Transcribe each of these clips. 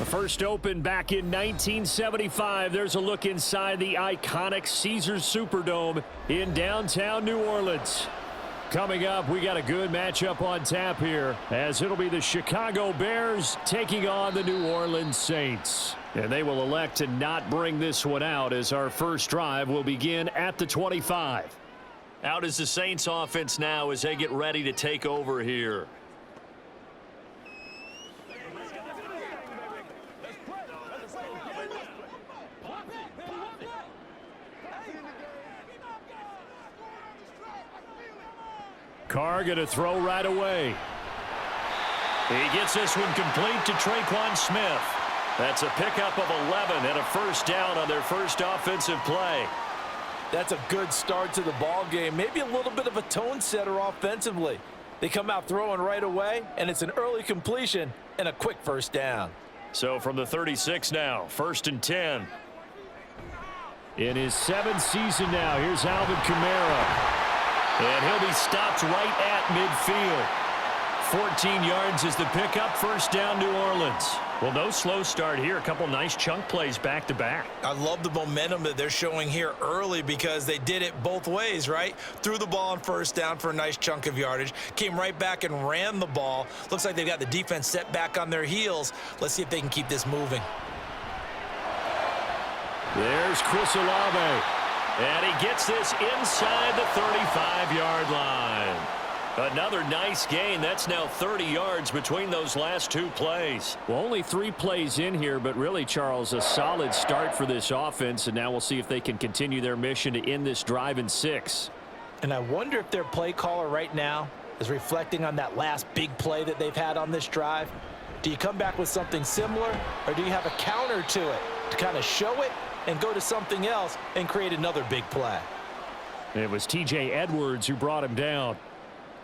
First opened back in 1975. There's a look inside the iconic Caesars Superdome in downtown New Orleans. Coming up, we got a good matchup on tap here, as it'll be the Chicago Bears taking on the New Orleans Saints. And they will elect to not bring this one out, as our first drive will begin at the 25. Out is the Saints offense now as they get ready to take over here. Carr going to throw right away. He gets this one complete to Traquan Smith. That's a pickup of 11 and a first down on their first offensive play. That's a good start to the ball game. Maybe a little bit of a tone setter offensively. They come out throwing right away, and it's an early completion and a quick first down. So from the 36 now, 1st and 10. In his 7th season now, here's Alvin Kamara. And he'll be stopped right at midfield. 14 yards is the pickup, first down New Orleans. Well, no slow start here. A couple nice chunk plays back-to-back. I love the momentum that they're showing here early because they did it both ways, right? Threw the ball on first down for a nice chunk of yardage. Came right back and ran the ball. Looks like they've got the defense set back on their heels. Let's see if they can keep this moving. There's Chris Olave. And he gets this inside the 35-yard line. Another nice gain. That's now 30 yards between those last two plays. Well, only 3 plays in here, but really, Charles, a solid start for this offense. And now we'll see if they can continue their mission to end this drive in 6. And I wonder if their play caller right now is reflecting on that last big play that they've had on this drive. Do you come back with something similar, or do you have a counter to it to kind of show it and go to something else and create another big play? It was T.J. Edwards who brought him down.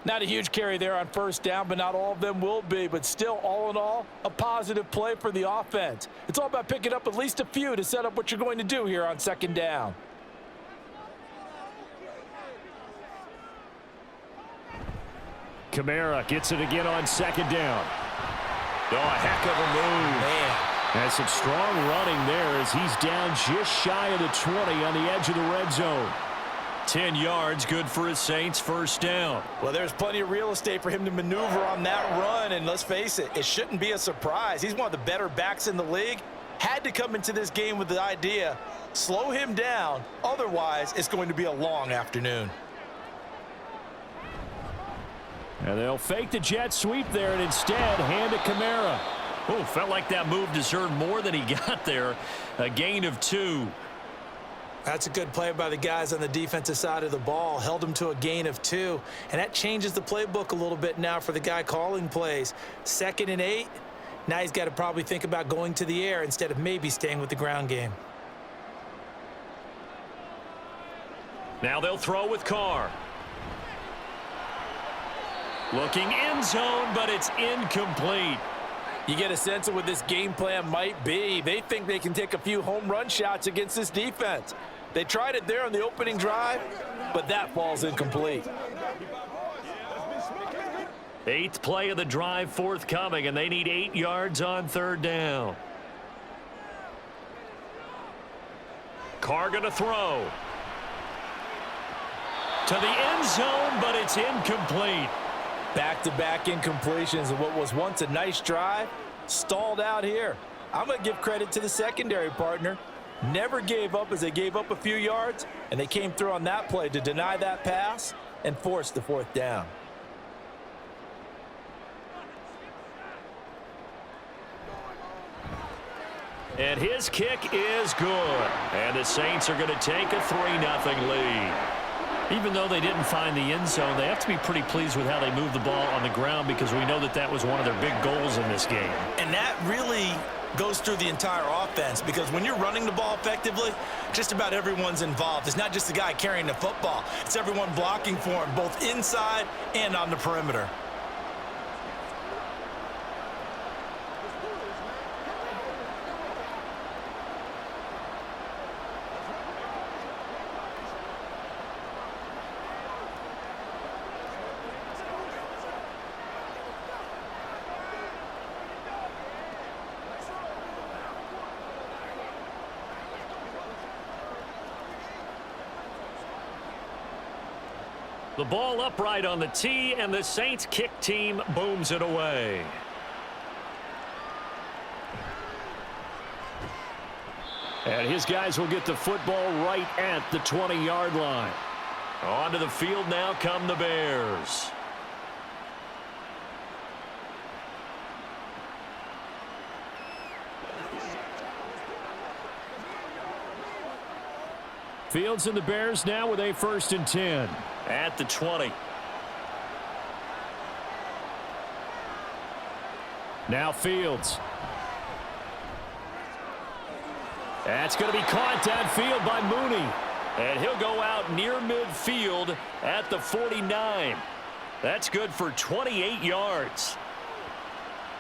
Not a huge carry there on first down, but not all of them will be. But still, all in all, a positive play for the offense. It's all about picking up at least a few to set up what you're going to do here on 2nd down. Kamara gets it again on 2nd down. Oh, a heck of a move. Man. And some strong running there as he's down just shy of the 20 on the edge of the red zone. 10 yards, good for his Saints, first down. Well, there's plenty of real estate for him to maneuver on that run, and let's face it, it shouldn't be a surprise. He's one of the better backs in the league. Had to come into this game with the idea, slow him down, otherwise it's going to be a long afternoon. And they'll fake the jet sweep there and instead hand it Kamara. Oh, felt like that move deserved more than he got there. A gain of 2. That's a good play by the guys on the defensive side of the ball. Held him to a gain of 2. And that changes the playbook a little bit now for the guy calling plays. 2nd and 8. Now he's got to probably think about going to the air instead of maybe staying with the ground game. Now they'll throw with Carr. Looking end zone, but it's incomplete. You get a sense of what this game plan might be. They think they can take a few home run shots against this defense. They tried it there on the opening drive, but that falls incomplete. 8th play of the drive forthcoming, and they need 8 yards on 3rd down. Carr going to throw. To the end zone, but it's incomplete. Back-to-back incompletions of what was once a nice drive, stalled out here. I'm going to give credit to the secondary partner. Never gave up as they gave up a few yards, and they came through on that play to deny that pass and force the 4th down. And his kick is good. And the Saints are going to take a 3-0 lead. Even though they didn't find the end zone, they have to be pretty pleased with how they moved the ball on the ground, because we know that that was one of their big goals in this game. And that really goes through the entire offense, because when you're running the ball effectively, just about everyone's involved. It's not just the guy carrying the football. It's everyone blocking for him, both inside and on the perimeter. The ball upright on the tee, and the Saints kick team booms it away. And his guys will get the football right at the 20-yard line. Onto the field now come the Bears. Fields and the Bears now with a 1st and 10 at the 20. Now Fields. That's going to be caught downfield by Mooney. And he'll go out near midfield at the 49. That's good for 28 yards.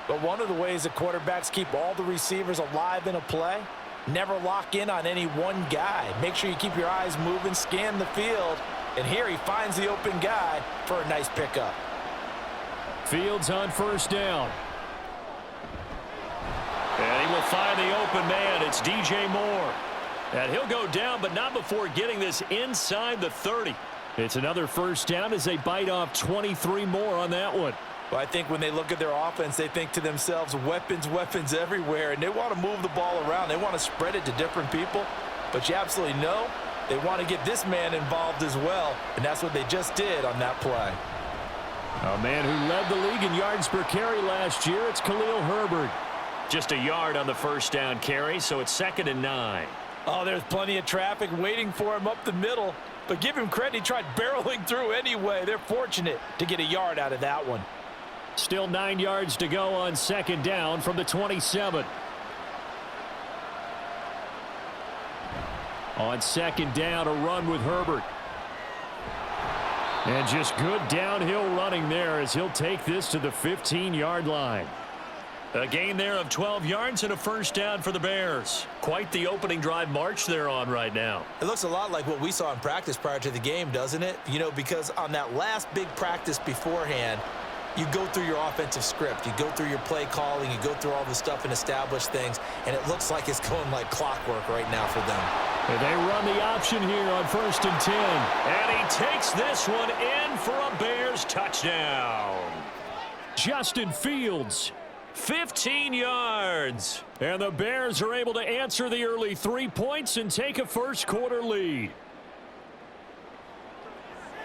But one of the ways that quarterbacks keep all the receivers alive in a play, never lock in on any one guy. Make sure you keep your eyes moving, scan the field. And here he finds the open guy for a nice pickup. Fields on 1st down. And he will find the open man. It's DJ Moore. And he'll go down, but not before getting this inside the 30. It's another 1st down as they bite off 23 more on that one. Well, I think when they look at their offense, they think to themselves, weapons, weapons everywhere, and they want to move the ball around. They want to spread it to different people, but you absolutely know they want to get this man involved as well, and that's what they just did on that play. A man who led the league in yards per carry last year, it's Khalil Herbert. Just a yard on the 1st down carry, so it's 2nd and 9. Oh, there's plenty of traffic waiting for him up the middle, but give him credit. He tried barreling through anyway. They're fortunate to get a yard out of that one. Still 9 yards to go on 2nd down from the 27. On 2nd down, a run with Herbert. And just good downhill running there as he'll take this to the 15-yard line. A gain there of 12 yards and a 1st down for the Bears. Quite the opening drive march they're on right now. It looks a lot like what we saw in practice prior to the game, doesn't it? You know, because on that last big practice beforehand, you go through your offensive script. You go through your play calling. You go through all the stuff and establish things. And it looks like it's going like clockwork right now for them. And they run the option here on 1st and 10. And he takes this one in for a Bears touchdown. Justin Fields, 15 yards. And the Bears are able to answer the early 3 points and take a 1st quarter lead.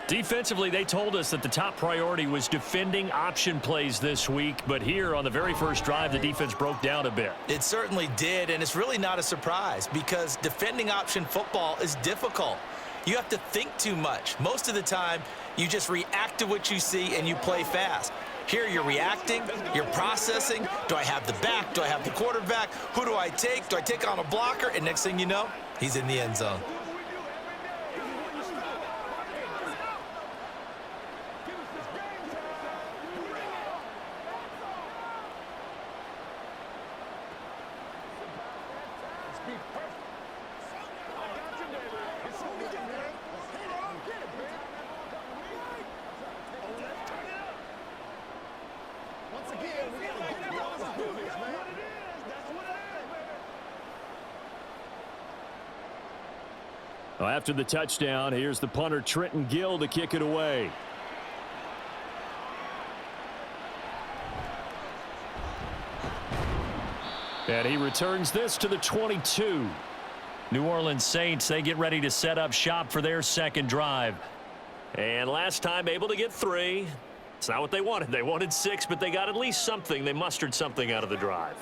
Defensively, they told us that the top priority was defending option plays this week, but here on the very first drive, the defense broke down a bit. It certainly did, and it's really not a surprise because defending option football is difficult. You have to think too much. Most of the time, you just react to what you see and you play fast. Here you're reacting, you're processing. Do I have the back? Do I have the quarterback? Who do I take? Do I take on a blocker? And next thing you know, he's in the end zone. Well, after the touchdown, here's the punter Trenton Gill to kick it away. And he returns this to the 22. New Orleans Saints, they get ready to set up shop for their second drive. And last time able to get 3. It's not what they wanted. They wanted 6, but they got at least something. They mustered something out of the drive.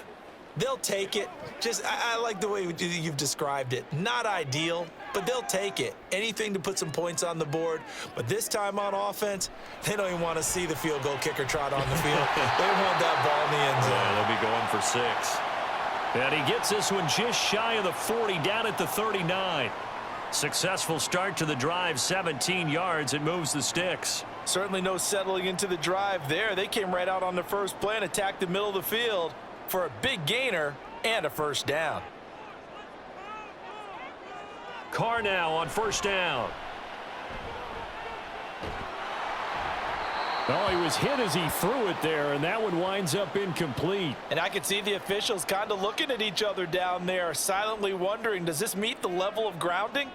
They'll take it. I like the way you've described it. Not ideal, but they'll take it. Anything to put some points on the board. But this time on offense, they don't even want to see the field goal kicker trot on the field. They want that ball in the end zone. Yeah, they'll be going for 6. And he gets this one just shy of the 40, down at the 39. Successful start to the drive, 17 yards. It moves the sticks. Certainly no settling into the drive there. They came right out on the first play and attacked the middle of the field for a big gainer and a first down. Carr now on first down. Oh, he was hit as he threw it there, and that one winds up incomplete. And I could see the officials kind of looking at each other down there, silently wondering, does this meet the level of grounding?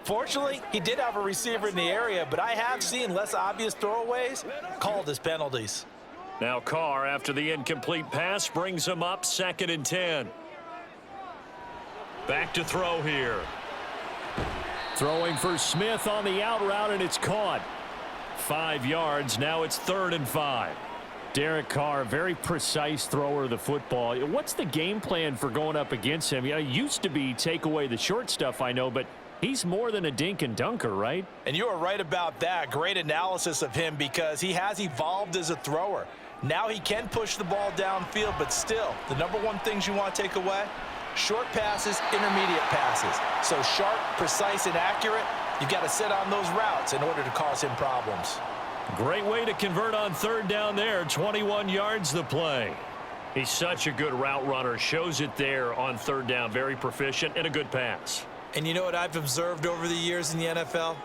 Fortunately, he did have a receiver in the area, but I have seen less obvious throwaways called as penalties. Now Carr, after the incomplete pass, brings him up 2nd and 10. Back to throw here. Throwing for Smith on the out route, and it's caught. 5 yards. Now it's 3rd and 5. Derek Carr, very precise thrower of the football. What's the game plan for going up against him? It used to be take away the short stuff, I know, but he's more than a dink and dunker, right? And you are right about that. Great analysis of him because he has evolved as a thrower. Now he can push the ball downfield, but still, the number one things you want to take away, short passes, intermediate passes. So sharp, precise, and accurate, you've got to sit on those routes in order to cause him problems. Great way to convert on 3rd down there. 21 yards the play. He's such a good route runner. Shows it there on 3rd down. Very proficient and a good pass. And you know what I've observed over the years in the NFL?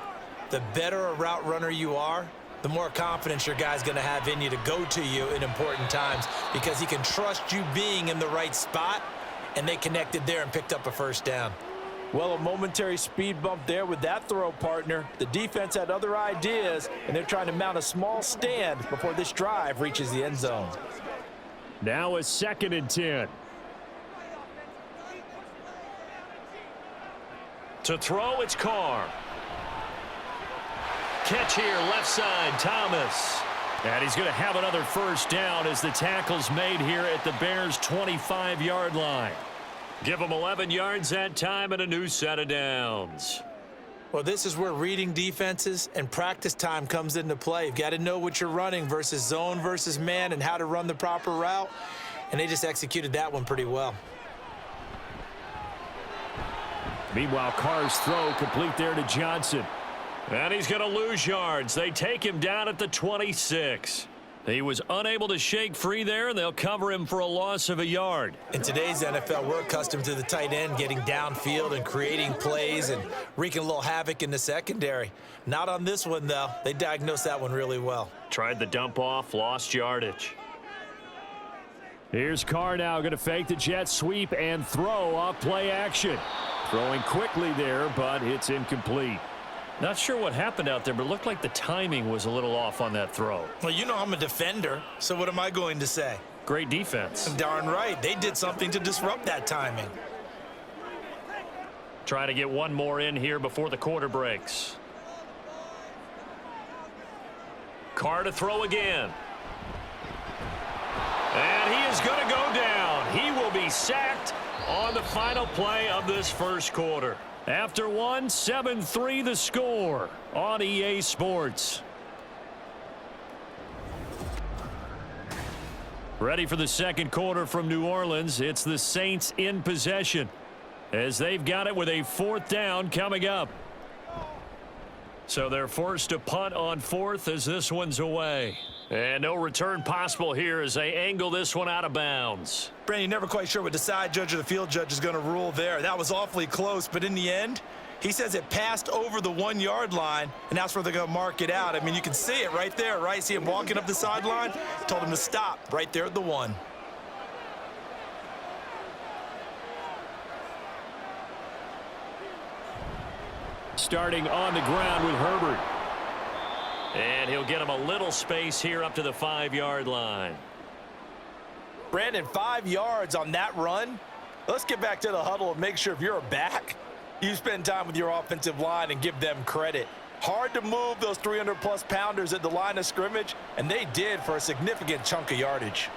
The better a route runner you are, the more confidence your guy's going to have in you to go to you in important times because he can trust you being in the right spot, and they connected there and picked up a 1st down. Well, a momentary speed bump there with that throw, partner. The defense had other ideas, and they're trying to mount a small stand before this drive reaches the end zone. Now a 2nd and 10. To throw, it's Carr. Catch here, left side, Thomas. And he's going to have another 1st down as the tackle's made here at the Bears' 25-yard line. Give them 11 yards that time and a new set of downs. Well, this is where reading defenses and practice time comes into play. You've got to know what you're running versus zone versus man and how to run the proper route. And they just executed that one pretty well. Meanwhile, Carr's throw complete there to Johnson. And he's going to lose yards. They take him down at the 26. He was unable to shake free there, and they'll cover him for a loss of a yard. In today's NFL, we're accustomed to the tight end getting downfield and creating plays and wreaking a little havoc in the secondary. Not on this one, though. They diagnosed that one really well. Tried the dump off, lost yardage. Here's Carr now going to fake the jet sweep and throw off play action. Throwing quickly there, but it's incomplete. Not sure what happened out there, but it looked like the timing was a little off on that throw. Well, you know I'm a defender, so what am I going to say? Great defense. Darn right. They did something to disrupt that timing. Try to get one more in here before the quarter breaks. Carr to throw again. And he is going to go down. He will be sacked on the final play of this first quarter. After one, 7-3 the score on EA Sports. Ready for the second quarter from New Orleans. It's the Saints in possession as they've got it with a 4th down coming up. So they're forced to punt on 4th as this one's away. And no return possible here as they angle this one out of bounds. Brandon, you're never quite sure what the side judge or the field judge is going to rule there. That was awfully close, but in the end, he says it passed over the 1-yard line, and that's where they're going to mark it out. I mean, you can see it right there, right? See him walking up the sideline? Told him to stop right there at the 1. Starting on the ground with Herbert. And he'll get him a little space here up to the 5-yard line. Brandon, 5 yards on that run. Let's get back to the huddle and make sure if you're a back, you spend time with your offensive line and give them credit. Hard to move those 300-plus pounders at the line of scrimmage, and they did for a significant chunk of yardage.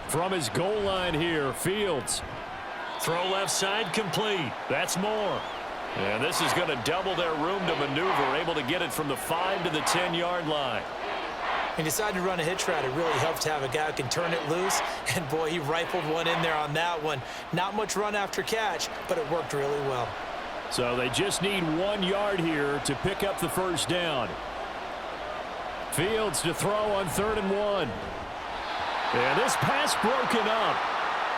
From his goal line here, Fields. Throw left side complete. That's more. And this is going to double their room to maneuver, able to get it from the 5 to the 10-yard line. He decided to run a hitch route. It really helps to have a guy who can turn it loose. And, boy, he rifled one in there on that one. Not much run after catch, but it worked really well. So they just need 1 yard here to pick up the 1st down. Fields to throw on 3rd and 1. And this pass broken up.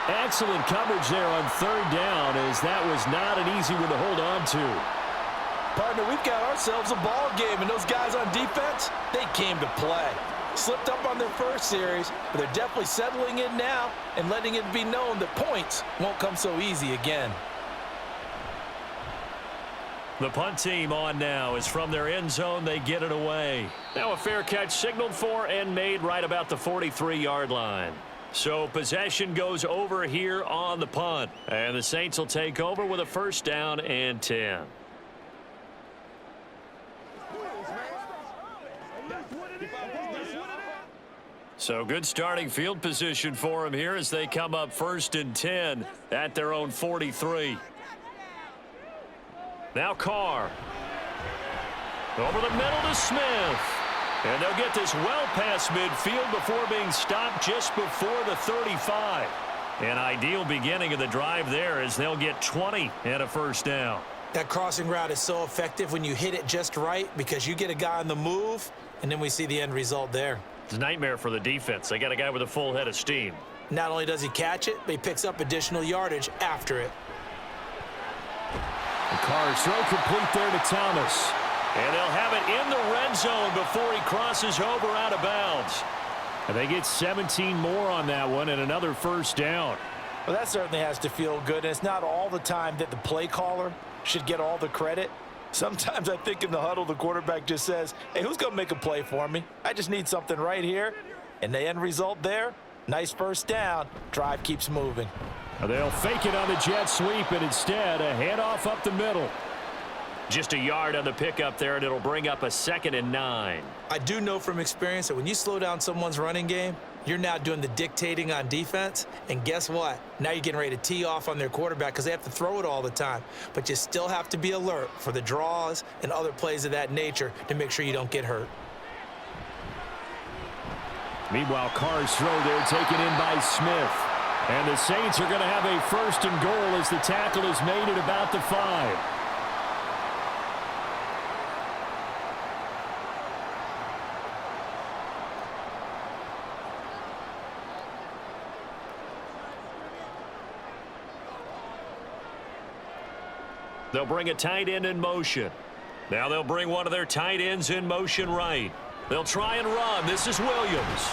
Excellent coverage there on 3rd down, as that was not an easy one to hold on to. Partner, we've got ourselves a ball game, and those guys on defense, they came to play. Slipped up on their first series, but they're definitely settling in now and letting it be known that points won't come so easy again. The punt team on now is from their end zone. They get it away. Now a fair catch signaled for and made right about the 43-yard line. So possession goes over here on the punt. And the Saints will take over with a first down and 10. So good starting field position for them here as they come up first and 10 at their own 43. Now Carr. Over the middle to Smith. And they'll get this well past midfield before being stopped just before the 35. An ideal beginning of the drive there as they'll get 20 and a first down. That crossing route is so effective when you hit it just right because you get a guy on the move, and then we see the end result there. It's a nightmare for the defense. They got a guy with a full head of steam. Not only does he catch it, but he picks up additional yardage after it. The Carr's throw complete there to Thomas. And they'll have it in the red zone before he crosses over out of bounds. And they get 17 more on that one and another first down. Well, that certainly has to feel good. And it's not all the time that the play caller should get all the credit. Sometimes I think in the huddle, the quarterback just says, hey, who's going to make a play for me? I just need something right here. And the end result there, nice first down. Drive keeps moving. They'll fake it on the jet sweep, and instead a handoff up the middle. Just a yard on the pickup there, and it'll bring up a 2nd and 9. I do know from experience that when you slow down someone's running game, you're now doing the dictating on defense. And guess what? Now you're getting ready to tee off on their quarterback because they have to throw it all the time. But you still have to be alert for the draws and other plays of that nature to make sure you don't get hurt. Meanwhile, Carr's throw there taken in by Smith. And the Saints are going to have a 1st and goal as the tackle is made at about the 5. They'll bring a tight end in motion. Now they'll bring one of their tight ends in motion right. They'll try and run. This is Williams.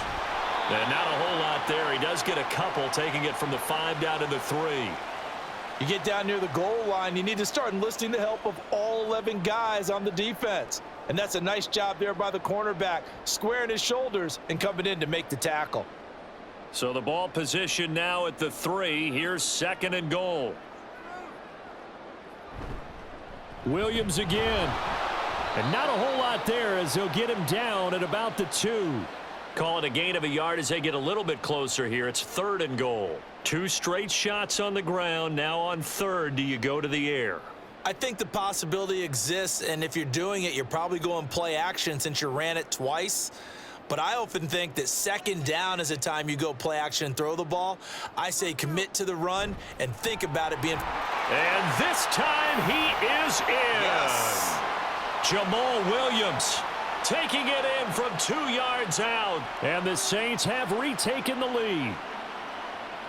And not a whole lot there. He does get a couple, taking it from the 5 down to the 3. You get down near the goal line, you need to start enlisting the help of all 11 guys on the defense. And that's a nice job there by the cornerback, squaring his shoulders and coming in to make the tackle. So the ball position now at the 3. Here's 2nd and goal. Williams again. And not a whole lot there as they'll get him down at about the 2. Call it a gain of a yard as they get a little bit closer here. It's 3rd and goal. 2 straight shots on the ground. Now on 3rd, do you go to the air? I think the possibility exists, and if you're doing it, you're probably going play action since you ran it twice. But I often think that 2nd down is a time you go play action and throw the ball. I say commit to the run and think about it being... And this time he is in. Yes. Jamal Williams taking it in from 2 yards out. And the Saints have retaken the lead.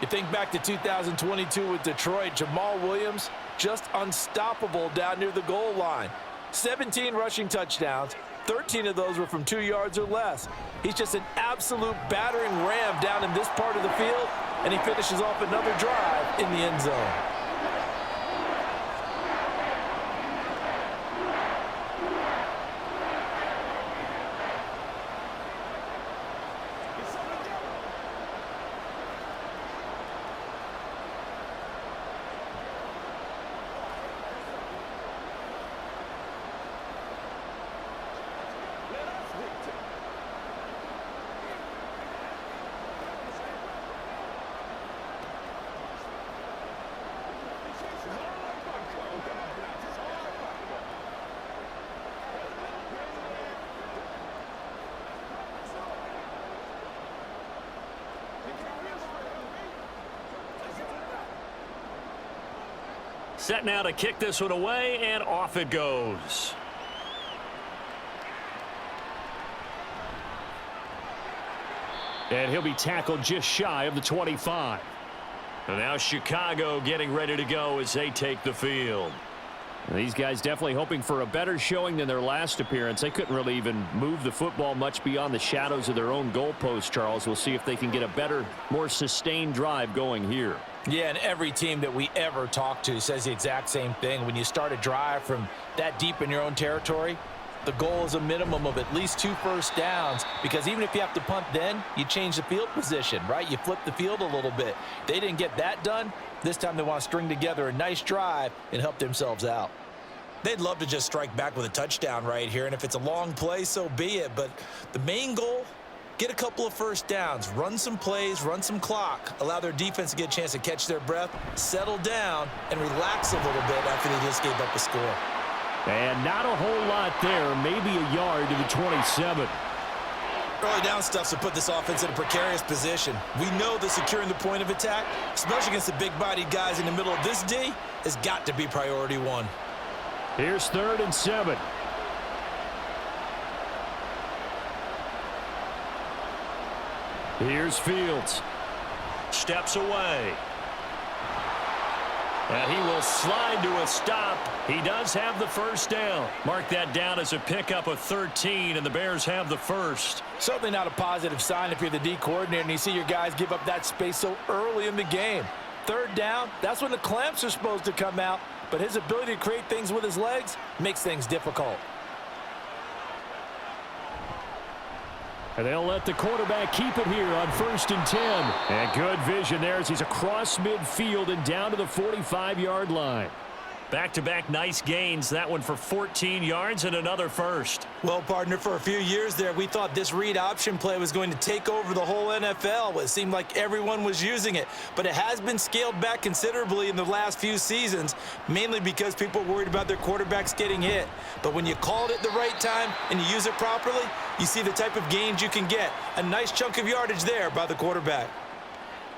You think back to 2022 with Detroit, Jamal Williams just unstoppable down near the goal line. 17 rushing touchdowns, 13 of those were from 2 yards or less. He's just an absolute battering ram down in this part of the field, and he finishes off another drive in the end zone. Set now to kick this one away, and off it goes. And he'll be tackled just shy of the 25. And now Chicago getting ready to go as they take the field. These guys definitely hoping for a better showing than their last appearance. They couldn't really even move the football much beyond the shadows of their own goalpost, Charles. We'll see if they can get a better, more sustained drive going here. Yeah, and every team that we ever talk to says the exact same thing. When you start a drive from that deep in your own territory, the goal is a minimum of at least 2 first downs, because even if you have to punt then, you change the field position, right? You flip the field a little bit. They didn't get that done. This time they want to string together a nice drive and help themselves out. They'd love to just strike back with a touchdown right here, and if it's a long play, so be it. But the main goal, get a couple of first downs, run some plays, run some clock, allow their defense to get a chance to catch their breath, settle down, and relax a little bit after they just gave up a score. And not a whole lot there, maybe a yard to the 27. Early down stuff to put this offense in a precarious position. We know that securing the point of attack, especially against the big-bodied guys in the middle of this D, has got to be priority one. Here's 3rd and 7. Here's Fields. Steps away. And he will slide to a stop. He does have the first down. Mark that down as a pickup of 13, and the Bears have the first. Certainly not a positive sign if you're the D coordinator and you see your guys give up that space so early in the game. 3rd down, that's when the clamps are supposed to come out, but his ability to create things with his legs makes things difficult. And they'll let the quarterback keep it here on 1st and 10. And good vision there as he's across midfield and down to the 45-yard line. Back-to-back nice gains. That one for 14 yards and another first. Well, partner, for a few years there, we thought this read option play was going to take over the whole NFL. It seemed like everyone was using it. But it has been scaled back considerably in the last few seasons, mainly because people are worried about their quarterbacks getting hit. But when you call it at the right time and you use it properly, you see the type of gains you can get. A nice chunk of yardage there by the quarterback.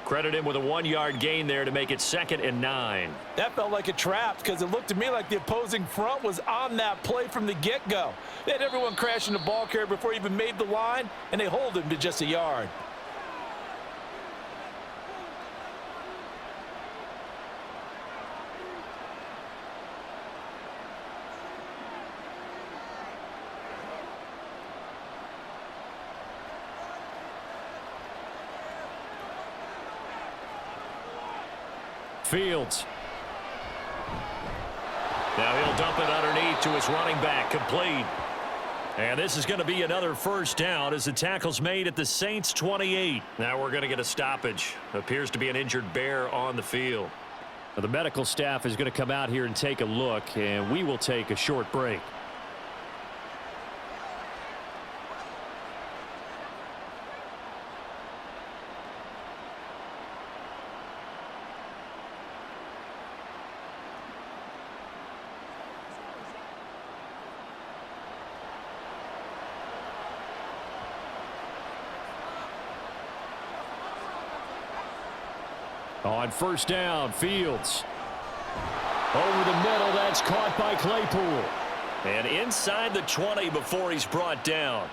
Credit him with a 1-yard gain there to make it 2nd and 9. That felt like a trap because it looked to me like the opposing front was on that play from the get-go. They had everyone crashing the ball carrier before he even made the line, and they hold him to just a yard. Fields. Now he'll dump it underneath to his running back, complete. And this is going to be another first down as the tackle's made at the Saints 28. Now we're going to get a stoppage. Appears to be an injured Bear on the field. Now the medical staff is going to come out here and take a look, and we will take a short break. On 1st down, Fields. Over the middle, that's caught by Claypool. And inside the 20 before he's brought down.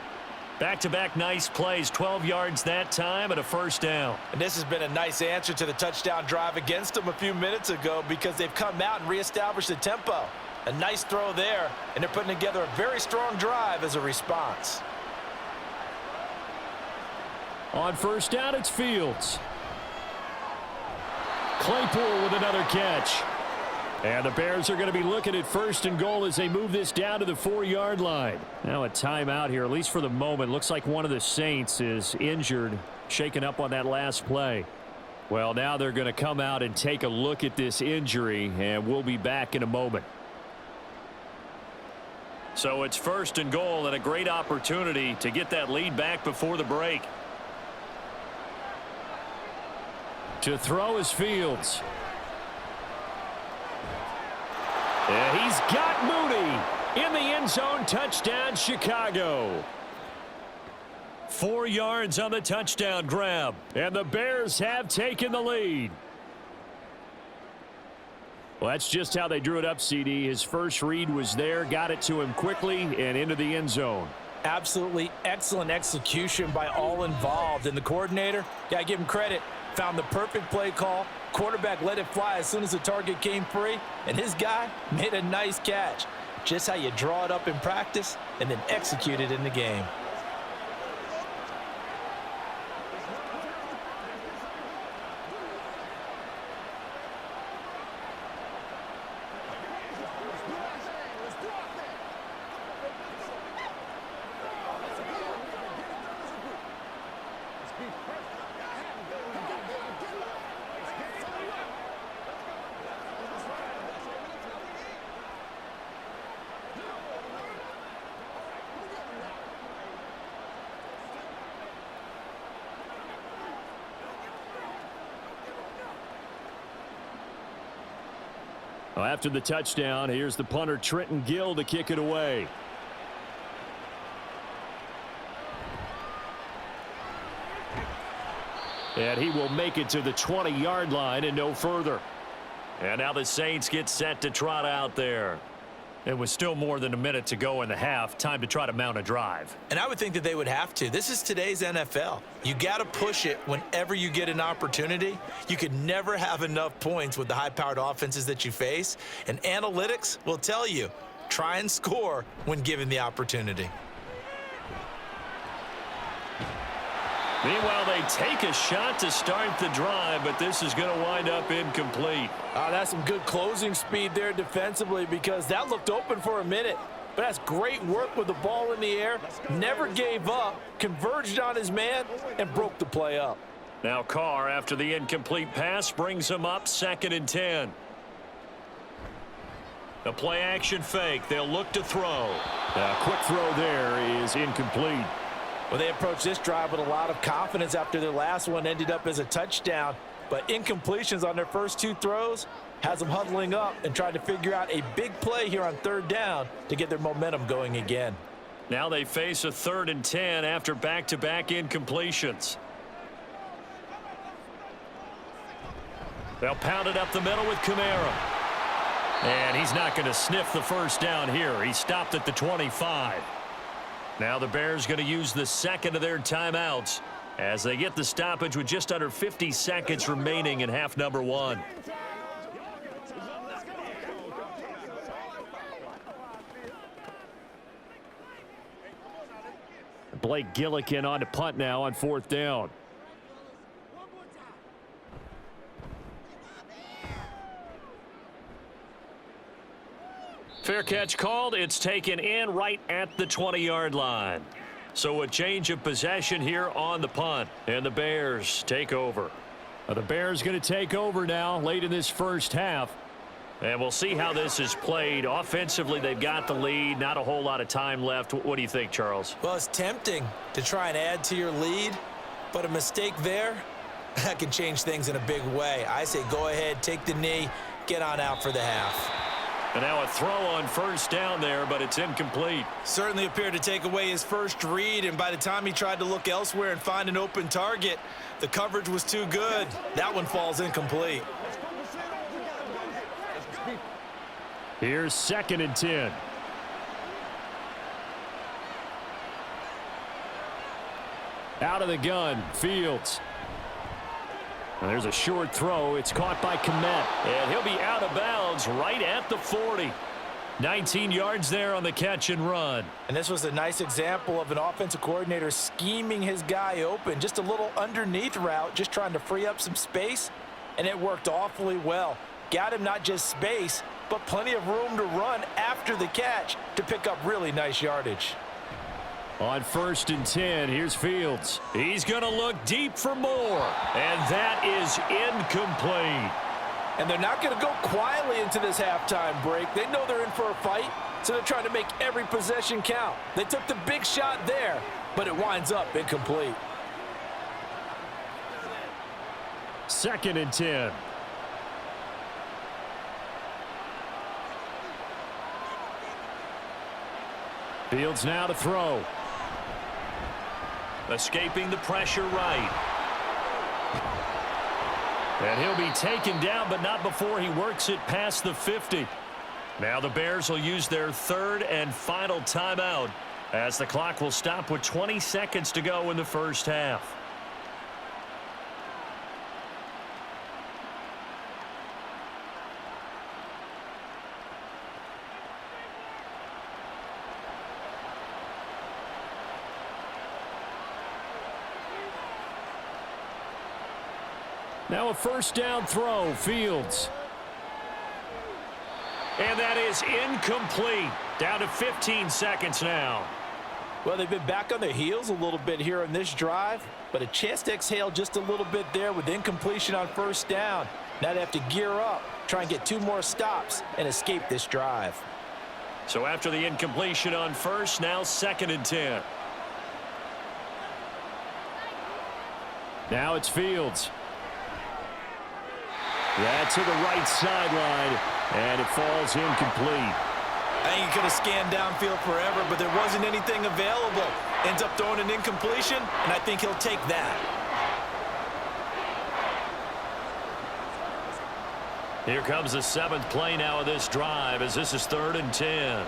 Back-to-back nice plays, 12 yards that time and a first down. And this has been a nice answer to the touchdown drive against them a few minutes ago because they've come out and reestablished the tempo. A nice throw there, and they're putting together a very strong drive as a response. On 1st down, it's Fields. Claypool with another catch. And the Bears are going to be looking at 1st and goal as they move this down to the 4-yard line. Now a timeout here, at least for the moment. Looks like one of the Saints is injured, shaken up on that last play. Well, now they're going to come out and take a look at this injury, and we'll be back in a moment. So it's 1st and goal and a great opportunity to get that lead back before the break. To throw is Fields. And he's got Mooney in the end zone. Touchdown, Chicago. 4 yards on the touchdown grab. And the Bears have taken the lead. Well, that's just how they drew it up, CD. His first read was there, got it to him quickly, and into the end zone. Absolutely excellent execution by all involved. And the coordinator, yeah, I give him credit found the perfect play call. Quarterback let it fly as soon as the target came free, and his guy made a nice catch. Just how you draw it up in practice and then execute it in the game. Well, after the touchdown, here's the punter Trenton Gill to kick it away. And he will make it to the 20-yard line and no further. And now the Saints get set to trot out there. It was still more than a minute to go in the half. Time to try to mount a drive. And I would think that they would have to. This is today's NFL. You got to push it whenever you get an opportunity. You could never have enough points with the high-powered offenses that you face. And analytics will tell you, try and score when given the opportunity. Meanwhile, they take a shot to start the drive, but this is going to wind up incomplete. That's some good closing speed there defensively, because that looked open for a minute. But that's great work with the ball in the air. Never gave up, converged on his man, and broke the play up. Now Carr, after the incomplete pass, brings him up 2nd and 10. The play action fake. They'll look to throw. A quick throw there is incomplete. Well, they approached this drive with a lot of confidence after their last one ended up as a touchdown. But incompletions on their first 2 throws has them huddling up and trying to figure out a big play here on 3rd down to get their momentum going again. Now they face a 3rd and 10 after back-to-back incompletions. They'll pound it up the middle with Kamara. And he's not going to sniff the first down here. He stopped at the 25. Now the Bears going to use the second of their timeouts as they get the stoppage with just under 50 seconds remaining in half number 1. Blake Gillikin on to punt now on 4th down. Fair catch called. It's taken in right at the 20-yard line. So a change of possession here on the punt. And the Bears take over. The Bears going to take over now late in this first half. And we'll see how this is played. Offensively, they've got the lead. Not a whole lot of time left. What do you think, Charles? Well, it's tempting to try and add to your lead. But a mistake there, that can change things in a big way. I say go ahead, take the knee, get on out for the half. And now a throw on 1st down there, but it's incomplete. Certainly appeared to take away his first read, and by the time he tried to look elsewhere and find an open target, the coverage was too good. That one falls incomplete. Here's 2nd and 10. Out of the gun, Fields. And there's a short throw. It's caught by Kmet. And he'll be out of bounds right at the 40. 19 yards there on the catch and run. And this was a nice example of an offensive coordinator scheming his guy open. Just a little underneath route, just trying to free up some space. And it worked awfully well. Got him not just space, but plenty of room to run after the catch to pick up really nice yardage. On 1st and 10, here's Fields. He's going to look deep for more. And that is incomplete. And they're not going to go quietly into this halftime break. They know they're in for a fight, so they're trying to make every possession count. They took the big shot there, but it winds up incomplete. 2nd and 10. Fields now to throw. Escaping the pressure right. And he'll be taken down, but not before he works it past the 50. Now the Bears will use their 3rd and final timeout as the clock will stop with 20 seconds to go in the first half. Now a first down throw, Fields. And that is incomplete. Down to 15 seconds now. Well, they've been back on their heels a little bit here in this drive, but a chance to exhale just a little bit there with incompletion on first down. Now they have to gear up, try and get 2 more stops and escape this drive. So after the incompletion on first, now 2nd and 10. Now it's Fields. That's to the right sideline, and it falls incomplete. I think he could have scanned downfield forever, but there wasn't anything available. Ends up throwing an incompletion, and I think he'll take that. Here comes the 7th play now of this drive as this is 3rd and 10.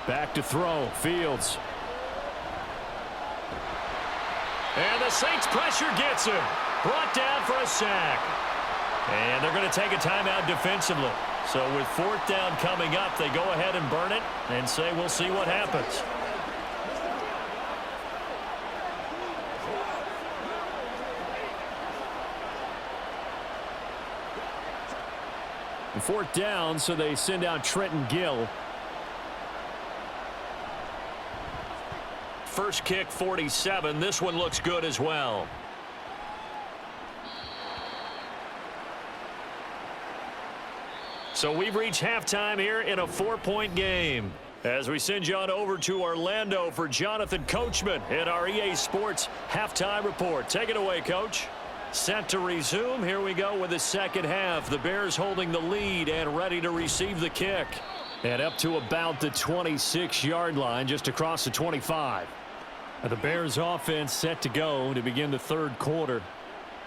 Back to throw, Fields. And the Saints pressure gets him. Brought down for a sack. And they're going to take a timeout defensively. So with 4th down coming up, they go ahead and burn it and say we'll see what happens. And 4th down, so they send out Trenton Gill. First kick, 47. This one looks good as well. So we've reached halftime here in a 4-point game. As we send you on over to Orlando for Jonathan Coachman in our EA Sports Halftime Report. Take it away, Coach. Set to resume. Here we go with the second half. The Bears holding the lead and ready to receive the kick. And up to about the 26-yard line, just across the 25. The Bears offense set to go to begin the 3rd quarter.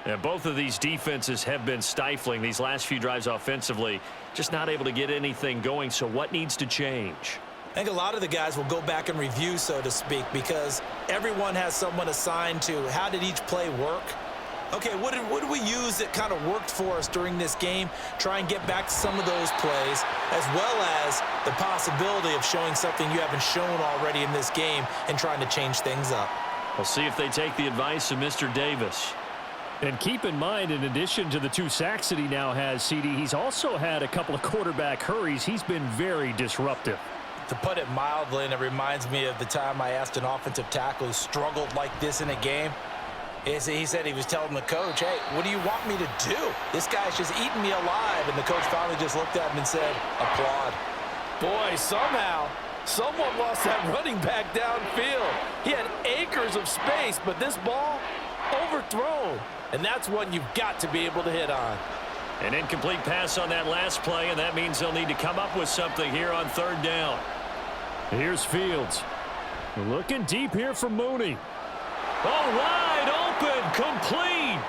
And both of these defenses have been stifling these last few drives offensively. Just not able to get anything going. So what needs to change? I think a lot of the guys will go back and review, so to speak, because everyone has someone assigned to how did each play work. Okay, what did we use that kind of worked for us during this game? Try and get back to some of those plays, as well as the possibility of showing something you haven't shown already in this game and trying to change things up. We'll see if they take the advice of Mr. Davis. And keep in mind, in addition to the 2 sacks that he now has, CD, he's also had a couple of quarterback hurries. He's been very disruptive. To put it mildly, and it reminds me of the time I asked an offensive tackle who struggled like this in a game. He said he was telling the coach, hey, what do you want me to do? This guy's just eating me alive. And the coach finally just looked at him and said, applaud. Boy, somehow, someone lost that running back downfield. He had acres of space, but this ball overthrown. And that's one you've got to be able to hit on. An incomplete pass on that last play, and that means they'll need to come up with something here on 3rd down. Here's Fields. Looking deep here for Mooney. Oh, wide open, complete.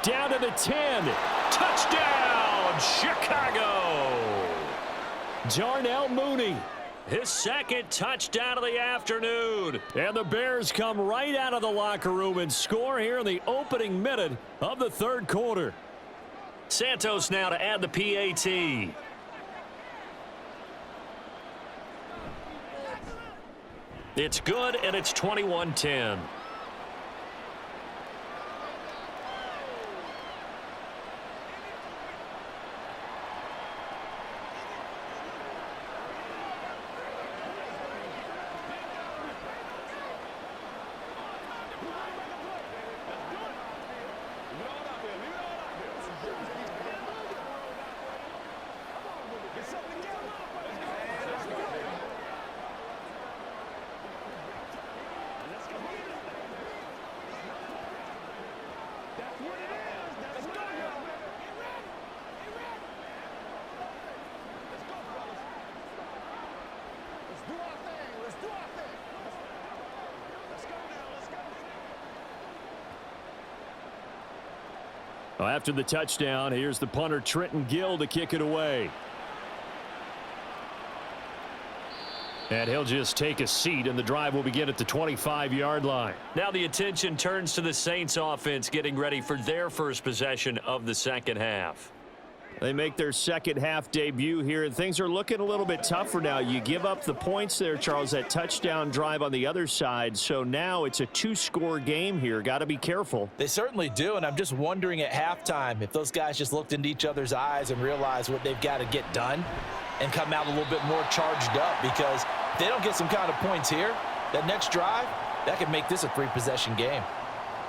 Down to the 10. Touchdown, Chicago. Darnell Mooney. His 2nd touchdown of the afternoon. And the Bears come right out of the locker room and score here in the opening minute of the 3rd quarter. Santos now to add the PAT. It's good, and it's 21-10. Well, after the touchdown, here's the punter Trenton Gill to kick it away. And he'll just take a seat, and the drive will begin at the 25-yard line. Now the attention turns to the Saints offense getting ready for their first possession of the second half. They make their second half debut here, and things are looking a little bit tougher now. You give up the points there, Charles, that touchdown drive on the other side. So now it's a two-score game here. Got to be careful. They certainly do, and I'm just wondering at halftime if those guys just looked into each other's eyes and realized what they've got to get done and come out a little bit more charged up, because if they don't get some kind of points here, that next drive, that could make this a three-possession game.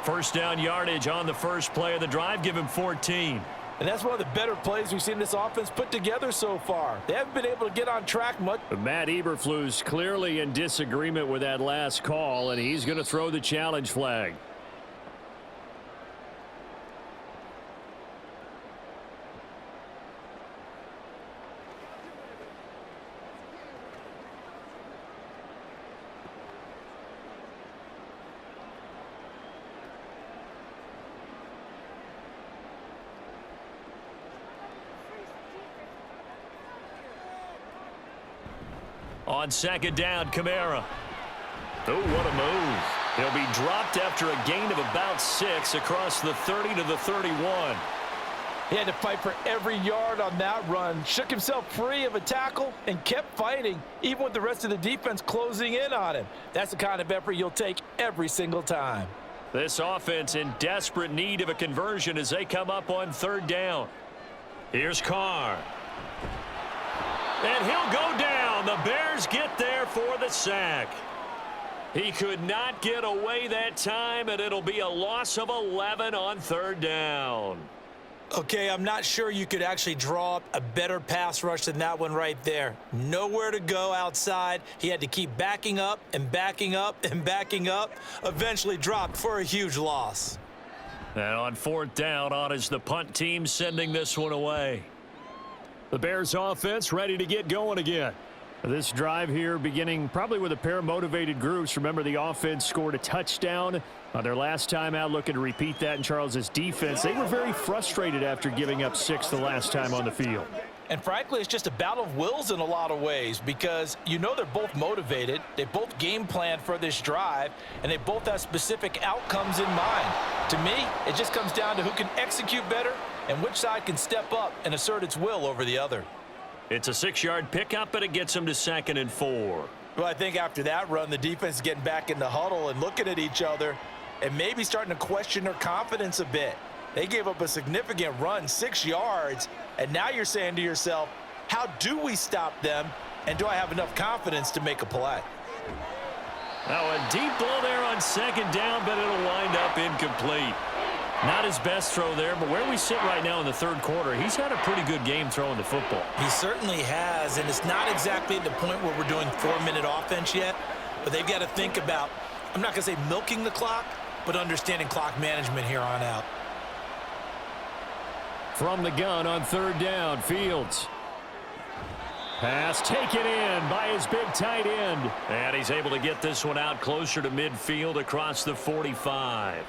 First down yardage on the first play of the drive. Give him 14. And that's one of the better plays we've seen this offense put together so far. They haven't been able to get on track much. But Matt Eberflus clearly in disagreement with that last call, and he's going to throw the challenge flag. On second down, Kamara. Oh, what a move. He'll be dropped after a gain of about 6 across the 30 to the 31. He had to fight for every yard on that run, shook himself free of a tackle, and kept fighting, even with the rest of the defense closing in on him. That's the kind of effort you'll take every single time. This offense in desperate need of a conversion as they come up on third down. Here's Carr. And he'll go down. The Bears get there for the sack. He could not get away that time, and it'll be a loss of 11 on third down. Okay, I'm not sure you could actually draw up a better pass rush than that one right there. Nowhere to go outside. He had to keep backing up and backing up and backing up. Eventually dropped for a huge loss. And on fourth down, on is the punt team sending this one away. The Bears offense ready to get going again. This drive here beginning probably with a pair of motivated groups. Remember, the offense scored a touchdown on their last time out, looking to repeat that in Charles's defense. They were very frustrated after giving up 6 the last time on the field. And frankly, it's just a battle of wills in a lot of ways, because you know they're both motivated, they both game plan for this drive, and they both have specific outcomes in mind. To me, it just comes down to who can execute better and which side can step up and assert its will over the other. It's a 6-yard pickup, and it gets them to 2nd and 4. Well, I think after that run, the defense is getting back in the huddle and looking at each other and maybe starting to question their confidence a bit. They gave up a significant run, 6 yards, and now you're saying to yourself, how do we stop them, and do I have enough confidence to make a play? Now a deep ball there on second down, but it'll wind up incomplete. Not his best throw there, but where we sit right now in the third quarter, he's had a pretty good game throwing the football. He certainly has, and it's not exactly at the point where we're doing 4-minute offense yet, but they've got to think about, I'm not going to say milking the clock, but understanding clock management here on out. From the gun on third down, Fields. Pass taken in by his big tight end. And he's able to get this one out closer to midfield across the 45.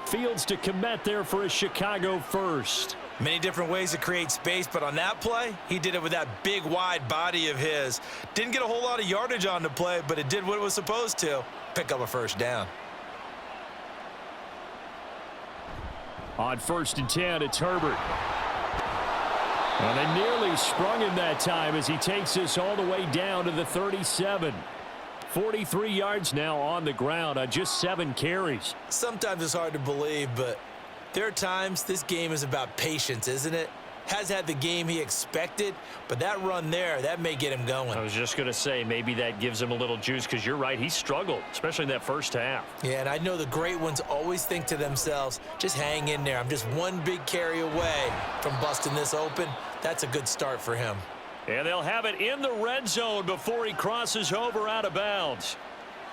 Fields to commit there for a Chicago first. Many different ways to create space, but on that play, he did it with that big, wide body of his. Didn't get a whole lot of yardage on the play, but it did what it was supposed to. Pick up a first down. On 1st and 10, it's Herbert. And they nearly sprung him that time as he takes this all the way down to the 37. 43 yards now on the ground on just 7 carries. Sometimes it's hard to believe, but there are times this game is about patience, isn't it? Has had the game he expected, but that run there, that may get him going. I was just going to say, maybe that gives him a little juice, because you're right, he struggled, especially in that first half. Yeah, and I know the great ones always think to themselves, just hang in there. I'm just one big carry away from busting this open. That's a good start for him. And they'll have it in the red zone before he crosses over out of bounds.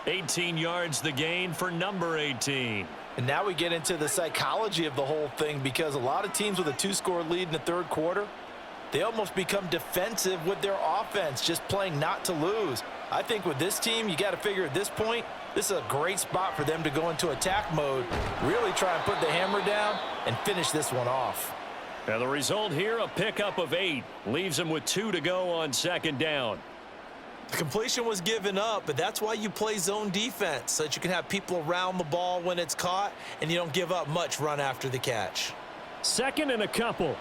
18 yards the gain for number 18. And now we get into the psychology of the whole thing, because a lot of teams with a 2-score lead in the third quarter, they almost become defensive with their offense, just playing not to lose. I think with this team, you got to figure at this point, this is a great spot for them to go into attack mode, really try and put the hammer down and finish this one off. And the result here, a pickup of 8. Leaves them with 2 to go on second down. The completion was given up, but that's why you play zone defense, so that you can have people around the ball when it's caught, and you don't give up much run after the catch. 2nd and a couple.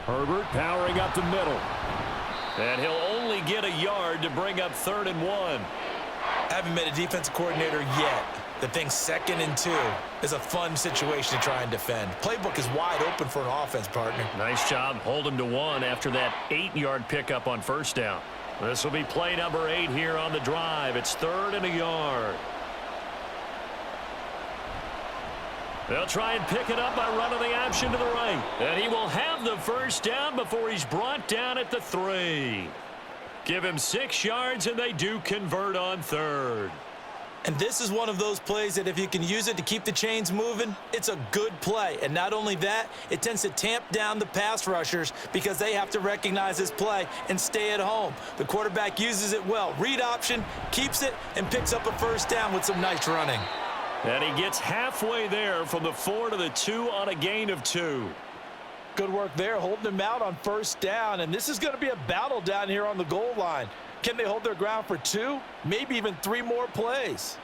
Herbert powering up the middle. And he'll only get a yard to bring up 3rd and 1. I haven't met a defensive coordinator yet that thinks 2nd and 2 is a fun situation to try and defend. Playbook is wide open for an offense, partner. Nice job. Hold him to 1 after that 8-yard pickup on 1st down. This will be play number 8 here on the drive. It's 3rd and a yard. They'll try and pick it up by running the option to the right. And he will have the 1st down before he's brought down at the 3. Give him 6 yards, and they do convert on 3rd. And this is one of those plays that if you can use it to keep the chains moving, it's a good play. And not only that, it tends to tamp down the pass rushers because they have to recognize this play and stay at home. The quarterback uses it well. Read option, keeps it, and picks up a 1st down with some nice running. And he gets halfway there from the 4 to the 2 on a gain of 2. Good work there, holding him out on 1st down. And this is going to be a battle down here on the goal line. Can they hold their ground for 2, maybe even 3 more plays?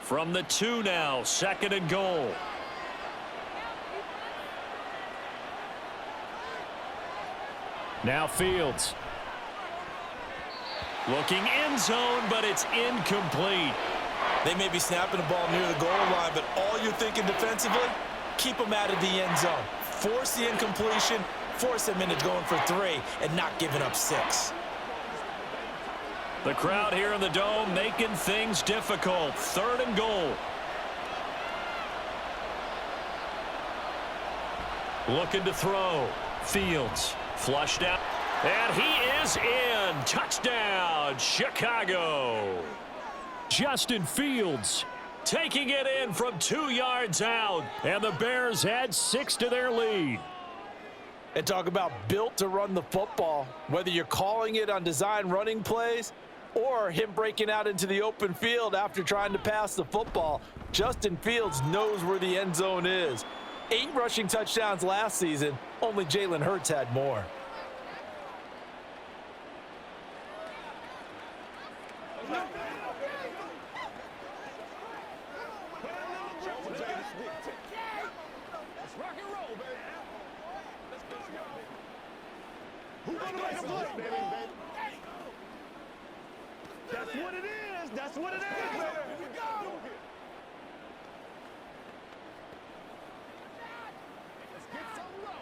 From the 2 now, 2nd and goal. Now Fields. Looking end zone, but it's incomplete. They may be snapping the ball near the goal line, but all you're thinking defensively, keep them out of the end zone. Force the incompletion, force them into going for 3, and not giving up 6. The crowd here in the Dome making things difficult. 3rd and goal. Looking to throw. Fields flushed out. And he is in. Touchdown, Chicago. Justin Fields taking it in from 2 yards out. And the Bears add 6 to their lead. And talk about built to run the football. Whether you're calling it on design running plays or him breaking out into the open field after trying to pass the football, Justin Fields knows where the end zone is. 8 rushing touchdowns last season. Only Jalen Hurts had more. That's what it is. That's what it is. Here we go. Let's get some low.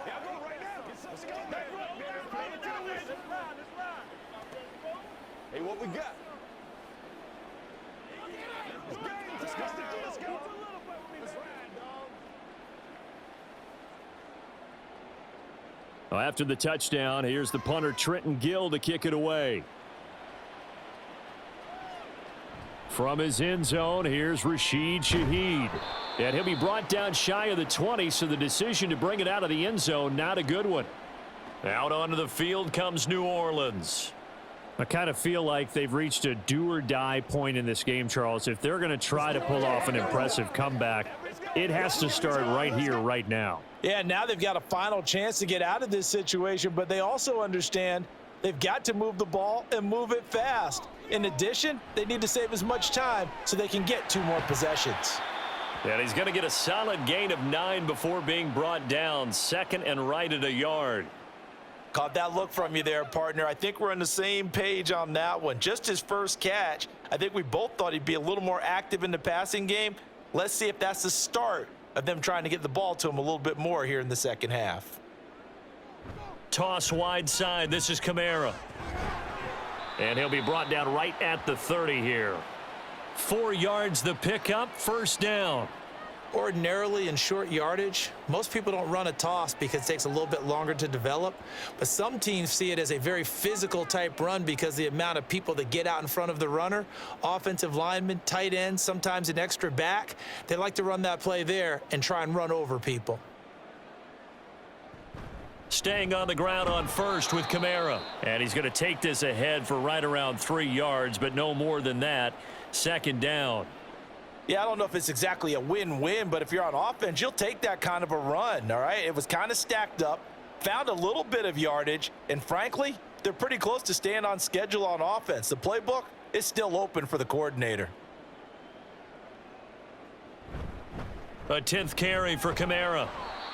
Yeah, I'm going right now. Let's go. Let's ride. Hey, what we got? Let's go. Let's go. Let's ride, dog. Well, after the touchdown, here's the punter Trenton Gill to kick it away. From his end zone, here's Rashid Shaheed. And he'll be brought down shy of the 20, so the decision to bring it out of the end zone, not a good one. Out onto the field comes New Orleans. I kind of feel like they've reached a do-or-die point in this game, Charles. If they're going to try to pull off an impressive comeback, it has to start right here, right now. Yeah, now they've got a final chance to get out of this situation, but they also understand they've got to move the ball and move it fast. In addition, they need to save as much time so they can get 2 more possessions. And he's going to get a solid gain of 9 before being brought down. 2nd and right at a yard. Caught that look from you there, partner. I think we're on the same page on that one. Just his first catch, I think we both thought he'd be a little more active in the passing game. Let's see if that's the start of them trying to get the ball to him a little bit more here in the second half. Toss wide side. This is Kamara. And he'll be brought down right at the 30 here. 4 yards the pickup, 1st down. Ordinarily in short yardage, most people don't run a toss because it takes a little bit longer to develop. But some teams see it as a very physical type run because the amount of people that get out in front of the runner, offensive linemen, tight ends, sometimes an extra back, they like to run that play there and try and run over people. Staying on the ground on 1st with Kamara. And he's going to take this ahead for right around 3 yards, but no more than that. 2nd down. Yeah, I don't know if it's exactly a win-win, but if you're on offense, you'll take that kind of a run, all right? It was kind of stacked up, found a little bit of yardage, and frankly, they're pretty close to staying on schedule on offense. The playbook is still open for the coordinator. A 10th carry for Kamara.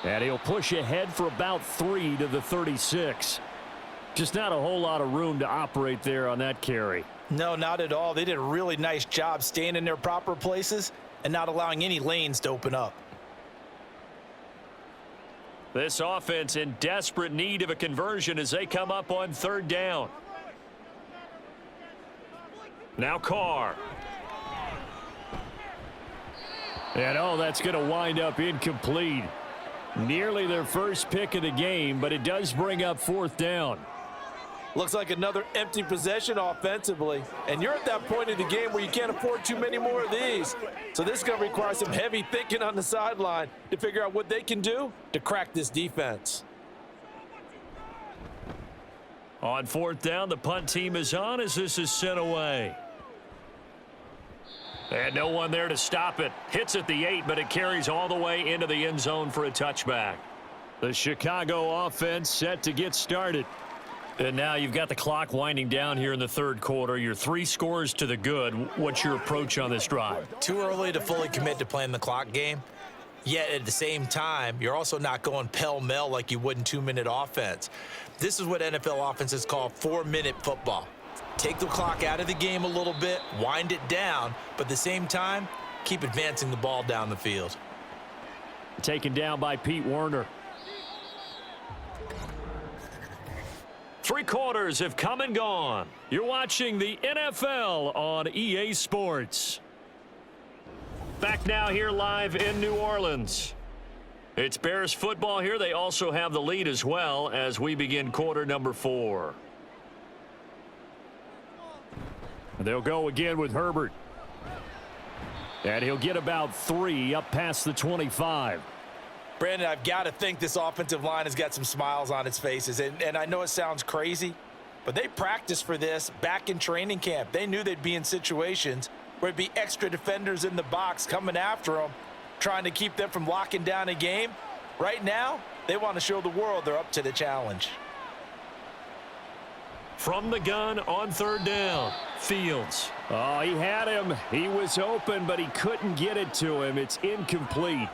And he'll push ahead for about 3 to the 36. Just not a whole lot of room to operate there on that carry. No, not at all. They did a really nice job staying in their proper places and not allowing any lanes to open up. This offense in desperate need of a conversion as they come up on 3rd down. Now Carr. And that's going to wind up incomplete. Nearly their first pick of the game, but it does bring up 4th down. Looks like another empty possession offensively. And you're at that point in the game where you can't afford too many more of these. So this is going to require some heavy thinking on the sideline to figure out what they can do to crack this defense. On 4th down, the punt team is on as this is sent away. And no one there to stop it. Hits at the 8, but it carries all the way into the end zone for a touchback. The Chicago offense set to get started. And now you've got the clock winding down here in the 3rd quarter. You're 3 scores to the good. What's your approach on this drive? Too early to fully commit to playing the clock game. Yet at the same time, you're also not going pell-mell like you would in 2-minute offense. This is what NFL offenses call 4-minute football. Take the clock out of the game a little bit, wind it down, but at the same time, keep advancing the ball down the field. Taken down by Pete Werner. 3 quarters have come and gone. You're watching the NFL on EA Sports. Back now here live in New Orleans. It's Bears football here. They also have the lead as well as we begin quarter number 4. They'll go again with Herbert. And he'll get about 3 up past the 25. Brandon, I've got to think this offensive line has got some smiles on its faces. And I know it sounds crazy, but they practiced for this back in training camp. They knew they'd be in situations where it'd be extra defenders in the box coming after them, trying to keep them from locking down a game. Right now, they want to show the world they're up to the challenge. From the gun on 3rd down, Fields. Oh, he had him. He was open, but he couldn't get it to him. It's incomplete.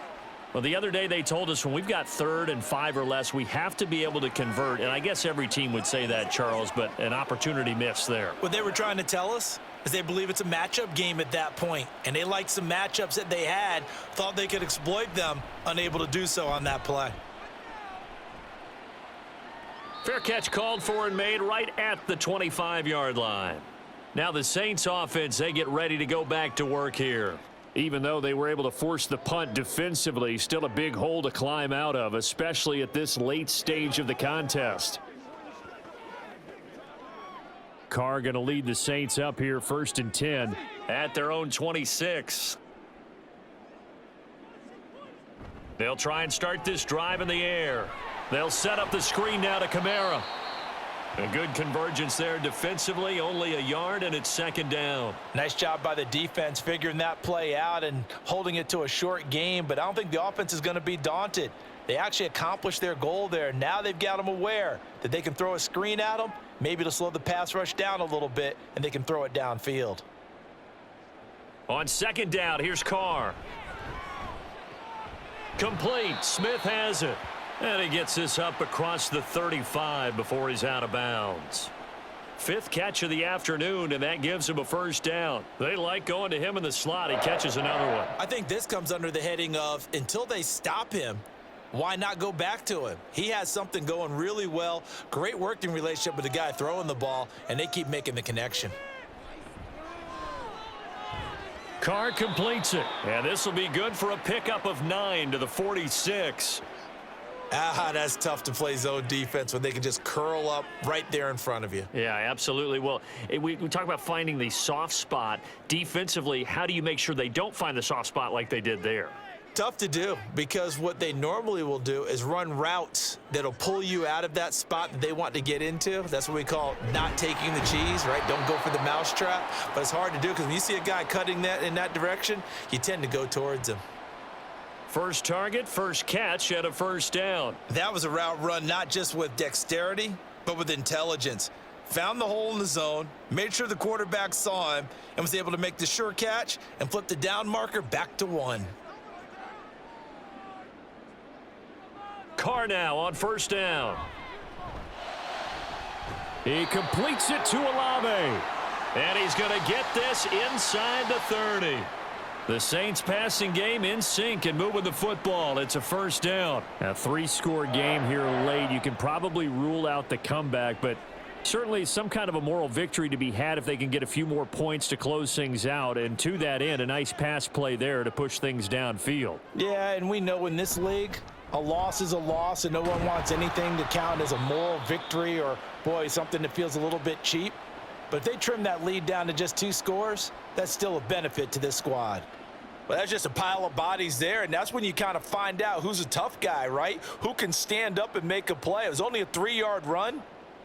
Well, the other day they told us when we've got 3rd and 5 or less, we have to be able to convert. And I guess every team would say that, Charles, but an opportunity missed there. What they were trying to tell us is they believe it's a matchup game at that point. And they liked some matchups that they had, thought they could exploit them, unable to do so on that play. Fair catch called for and made right at the 25-yard line. Now the Saints offense, they get ready to go back to work here. Even though they were able to force the punt defensively, still a big hole to climb out of, especially at this late stage of the contest. Carr going to lead the Saints up here 1st and 10 at their own 26. They'll try and start this drive in the air. They'll set up the screen now to Kamara. A good convergence there defensively, only a yard, and it's 2nd down. Nice job by the defense figuring that play out and holding it to a short game, but I don't think the offense is going to be daunted. They actually accomplished their goal there. Now they've got them aware that they can throw a screen at them, maybe to slow the pass rush down a little bit, and they can throw it downfield. On 2nd down, here's Carr. Complete. Smith has it. And he gets this up across the 35 before he's out of bounds. 5th catch of the afternoon, and that gives him a 1st down. They like going to him in the slot. He catches another one. I think this comes under the heading of until they stop him, why not go back to him? He has something going really well. Great working relationship with the guy throwing the ball, and they keep making the connection. Carr completes it. And this will be good for a pickup of 9 to the 46. That's tough to play zone defense when they can just curl up right there in front of you. Yeah, absolutely. Well, we talk about finding the soft spot. Defensively, how do you make sure they don't find the soft spot like they did there? Tough to do, because what they normally will do is run routes that'll pull you out of that spot that they want to get into. That's what we call not taking the cheese, right? Don't go for the mousetrap. But it's hard to do because when you see a guy cutting that in that direction, you tend to go towards him. First target, first catch at a 1st down. That was a route run not just with dexterity, but with intelligence. Found the hole in the zone, made sure the quarterback saw him, and was able to make the sure catch and flip the down marker back to 1. Carr now on first down. He completes it to Olave. And he's going to get this inside the 30. The Saints passing game in sync and moving the football. It's a first down. A 3-score game here late. You can probably rule out the comeback, but certainly some kind of a moral victory to be had if they can get a few more points to close things out. And to that end, a nice pass play there to push things downfield. Yeah, and we know in this league, a loss is a loss, and no one wants anything to count as a moral victory or, boy, something that feels a little bit cheap. But if they trim that lead down to just 2 scores, that's still a benefit to this squad. Well, that's just a pile of bodies there, and that's when you kind of find out who's a tough guy, right? Who can stand up and make a play. It was only a 3-yard run,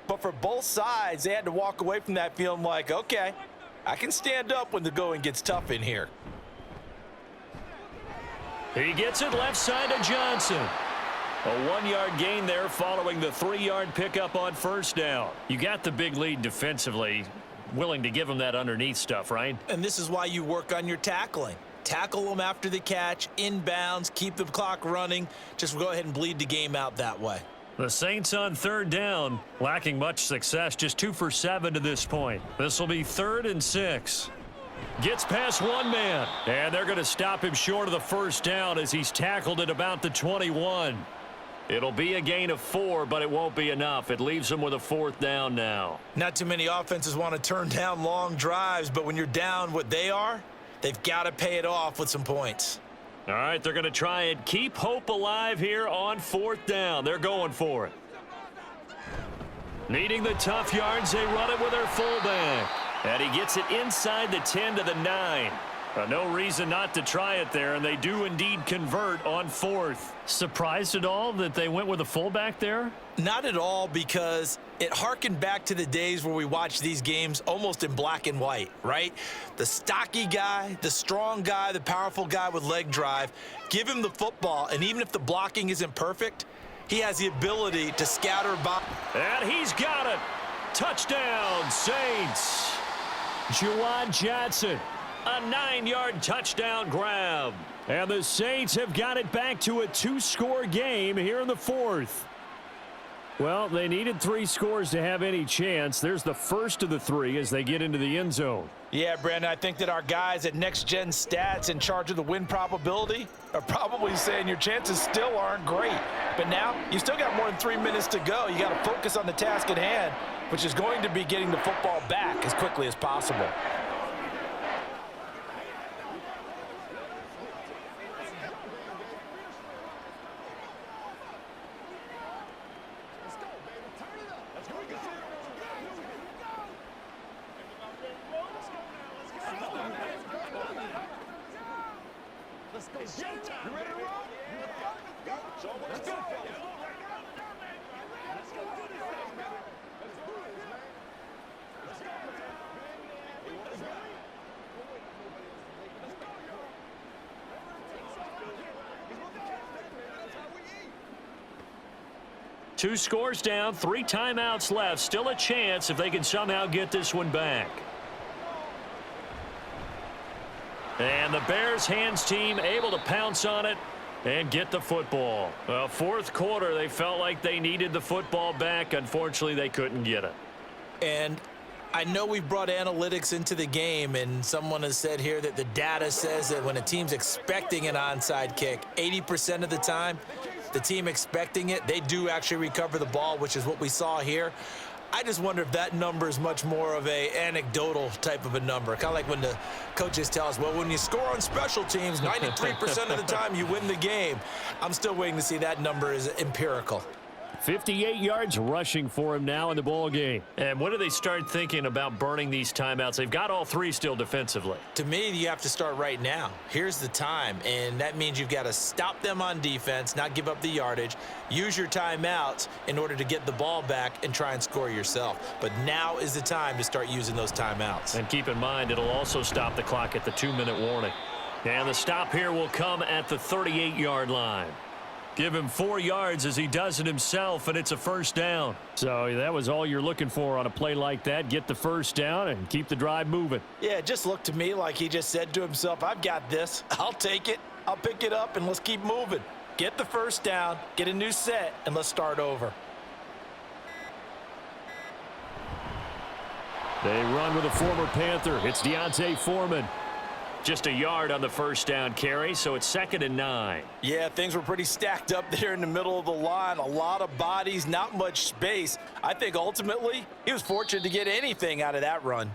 but for both sides, they had to walk away from that feeling like, okay, I can stand up when the going gets tough in here. He gets it left side to Johnson. A 1-yard gain there following the 3-yard pickup on first down. You got the big lead defensively, willing to give them that underneath stuff, right? And this is why you work on your tackling. Tackle them after the catch, inbounds, keep the clock running. Just go ahead and bleed the game out that way. The Saints on third down, lacking much success, just 2 for 7 to this point. This will be 3rd and 6. Gets past one man, and they're going to stop him short of the first down as he's tackled at about the 21. It'll be a gain of 4, but it won't be enough. It leaves them with a 4th down now. Not too many offenses want to turn down long drives, but when you're down what they are, they've got to pay it off with some points. All right, they're going to try and keep hope alive here on 4th down. They're going for it. Needing the tough yards, they run it with their fullback. And he gets it inside the 10 to the 9. No reason not to try it there, and they do indeed convert on 4th. Surprised at all that they went with a fullback there? Not at all, because it harkened back to the days where we watched these games almost in black and white, right? The stocky guy, the strong guy, the powerful guy with leg drive, give him the football, and even if the blocking isn't perfect, he has the ability to scatter by. And he's got it. Touchdown, Saints. Juwan Johnson. A 9-yard touchdown grab. And the Saints have got it back to a 2-score game here in the 4th. Well, they needed 3 scores to have any chance. There's the first of the 3 as they get into the end zone. Yeah, Brandon, I think that our guys at Next Gen Stats in charge of the win probability are probably saying your chances still aren't great. But now you still got more than 3 minutes to go. You got to focus on the task at hand, which is going to be getting the football back as quickly as possible. It's showtime. You ready to roll? Let's go. So let's go. Let's go do this thing, baby. Let's do this, man. Let's go. Let's go. Let's go, y'all. That's how we eat. 2 scores down, 3 timeouts left. Still a chance if they can somehow get this one back. And the Bears hands team able to pounce on it and get the football. Well, 4th quarter, they felt like they needed the football back. Unfortunately, they couldn't get it. And I know we've brought analytics into the game, and someone has said here that the data says that when a team's expecting an onside kick, 80% of the time, the team expecting it, they do actually recover the ball, which is what we saw here. I just wonder if that number is much more of a anecdotal type of a number. Kind of like when the coaches tell us, well, when you score on special teams, 93% of the time you win the game. I'm still waiting to see that number is empirical. 58 yards rushing for him now in the ball game. And when do they start thinking about burning these timeouts? They've got all 3 still defensively. To me, you have to start right now. Here's the time, and that means you've got to stop them on defense, not give up the yardage, use your timeouts in order to get the ball back and try and score yourself. But now is the time to start using those timeouts. And keep in mind, it'll also stop the clock at the 2-minute warning. And the stop here will come at the 38-yard line. Give him 4 yards as he does it himself, and it's a first down. So that was all you're looking for on a play like that. Get the first down and keep the drive moving. Yeah, it just looked to me like he just said to himself, I've got this. I'll take it. I'll pick it up, and let's keep moving. Get the first down, get a new set, and let's start over. They run with a former Panther. It's Deontay Foreman. Just a yard on the first down carry, so it's 2nd and 9. Yeah, things were pretty stacked up there in the middle of the line. A lot of bodies, not much space. I think ultimately he was fortunate to get anything out of that run.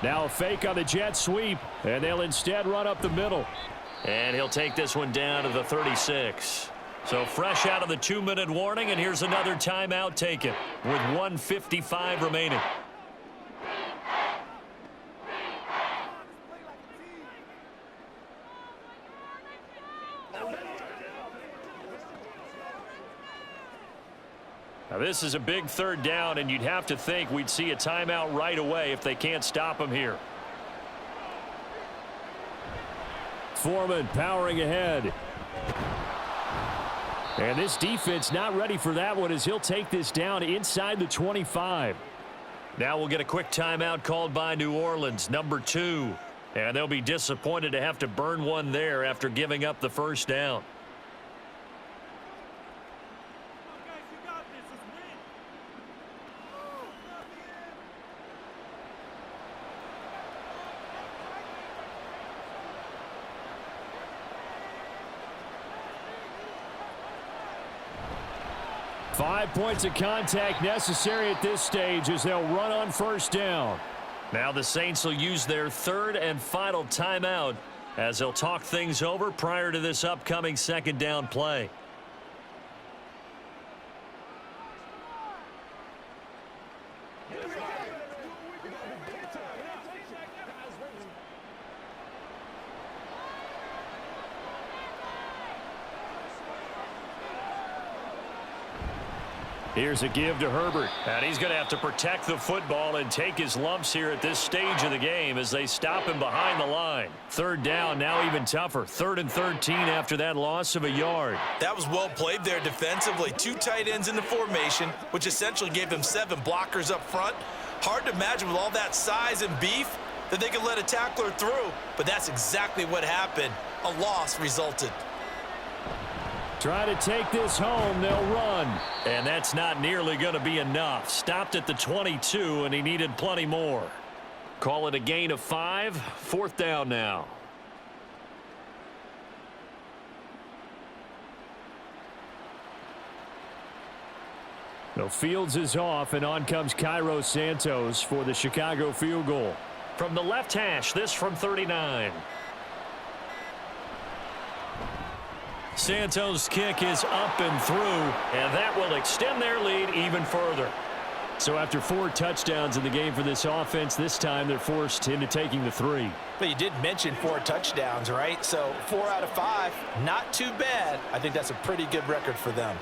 Now a fake on the jet sweep, and they'll instead run up the middle. And he'll take this one down to the 36. So fresh out of the 2-minute warning, and here's another timeout taken with 1:55 remaining. Now this is a big 3rd down, and you'd have to think we'd see a timeout right away if they can't stop him here. Foreman powering ahead. And this defense not ready for that one as he'll take this down inside the 25. Now we'll get a quick timeout called by New Orleans, number 2. And they'll be disappointed to have to burn one there after giving up the first down. 5 points of contact necessary at this stage as they'll run on first down. Now the Saints will use their 3rd and final timeout as they'll talk things over prior to this upcoming 2nd down play. Here's a give to Herbert, and he's going to have to protect the football and take his lumps here at this stage of the game as they stop him behind the line. 3rd down, now even tougher. 3rd and 13 after that loss of a yard. That was well played there defensively. 2 tight ends in the formation, which essentially gave them 7 blockers up front. Hard to imagine with all that size and beef that they could let a tackler through, but that's exactly what happened. A loss resulted. Try to take this home, they'll run. And that's not nearly going to be enough. Stopped at the 22, and he needed plenty more. Call it a gain of 5. 4th down now. No, Fields is off, and on comes Cairo Santos for the Chicago field goal. From the left hash, this from 39. Santos' kick is up and through, and that will extend their lead even further. So after 4 touchdowns in the game for this offense, this time they're forced into taking the 3. But you did mention 4 touchdowns, right? So 4 out of 5, not too bad. I think that's a pretty good record for them.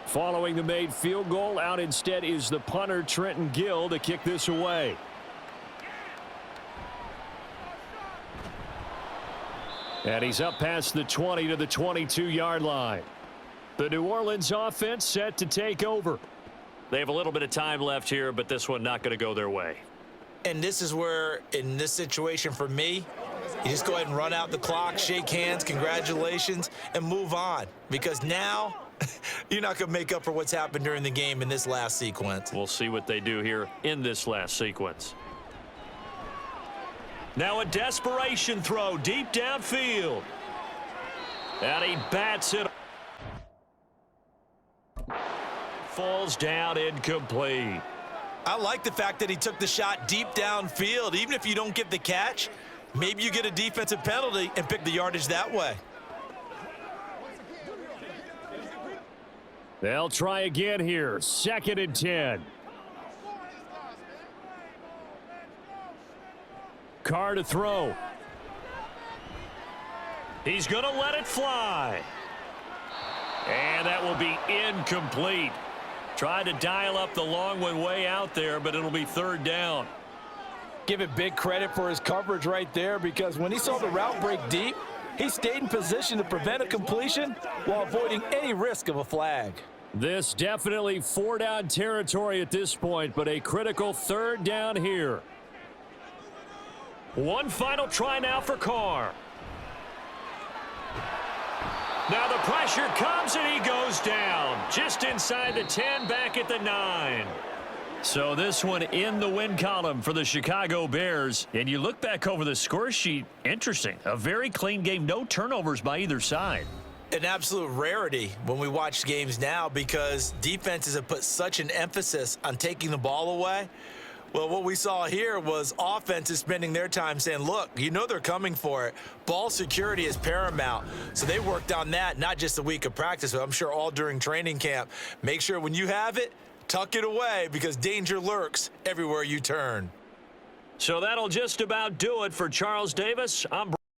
Following the made field goal, out instead is the punter, Trenton Gill, to kick this away. And he's up past the 20 to the 22-yard line. The New Orleans offense set to take over. They have a little bit of time left here, but this one not going to go their way. And this is where, in this situation for me, you just go ahead and run out the clock, shake hands, congratulations, and move on. Because now you're not going to make up for what's happened during the game in this last sequence. We'll see what they do here in this last sequence. Now a desperation throw deep downfield. And he bats it. falls down incomplete. I like the fact that he took the shot deep downfield. Even if you don't get the catch, maybe you get a defensive penalty and pick the yardage that way. They'll try again here. 2nd and 10. Carr to throw. He's going to let it fly. And that will be incomplete. Tried to dial up the long one way out there, but it'll be 3rd down. Give it big credit for his coverage right there, because when he saw the route break deep, he stayed in position to prevent a completion while avoiding any risk of a flag. This definitely 4-down territory at this point, but a critical 3rd down here. One final try now for Carr. Now the pressure comes and he goes down. Just inside the 10, back at the 9. So this one in the win column for the Chicago Bears. And you look back over the score sheet, interesting. A very clean game, no turnovers by either side. An absolute rarity when we watch games now, because defenses have put such an emphasis on taking the ball away. Well, what we saw here was offenses spending their time saying, look, you know they're coming for it. Ball security is paramount. So they worked on that, not just a week of practice, but I'm sure all during training camp. Make sure when you have it, tuck it away, because danger lurks everywhere you turn. So that'll just about do it for Charles Davis. I'm